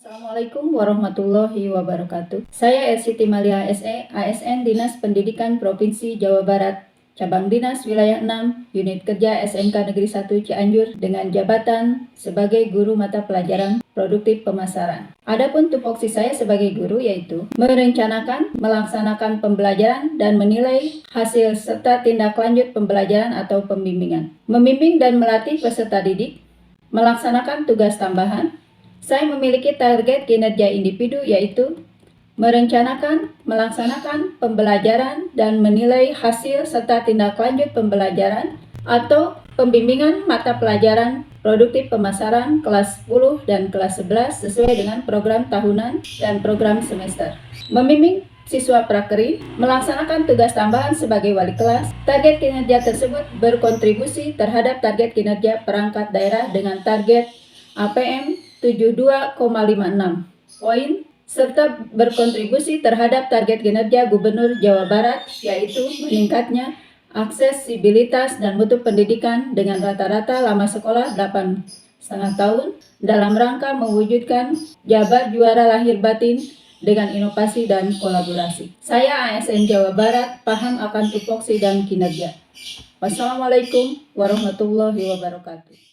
Assalamualaikum warahmatullahi wabarakatuh. Saya Siti Malia SE, ASN Dinas Pendidikan Provinsi Jawa Barat, Cabang Dinas Wilayah 6, Unit Kerja SMK Negeri 1 Cianjur dengan jabatan sebagai guru mata pelajaran produktif pemasaran. Adapun tupoksi saya sebagai guru yaitu merencanakan, melaksanakan pembelajaran dan menilai hasil serta tindak lanjut pembelajaran atau pembimbingan. Membimbing dan melatih peserta didik, melaksanakan tugas tambahan. Saya memiliki target kinerja individu yaitu merencanakan, melaksanakan pembelajaran dan menilai hasil serta tindak lanjut pembelajaran atau pembimbingan mata pelajaran produktif pemasaran kelas 10 dan kelas 11 sesuai dengan program tahunan dan program semester. Membimbing siswa prakeri, melaksanakan tugas tambahan sebagai wali kelas. Target kinerja tersebut berkontribusi terhadap target kinerja perangkat daerah dengan target APM 72,56 poin serta berkontribusi terhadap target kinerja Gubernur Jawa Barat yaitu meningkatnya aksesibilitas dan mutu pendidikan dengan rata-rata lama sekolah 8,5 tahun dalam rangka mewujudkan Jabar juara lahir batin dengan inovasi dan kolaborasi. Saya ASN Jawa Barat paham akan tupoksi dan kinerja. Wassalamualaikum warahmatullahi wabarakatuh.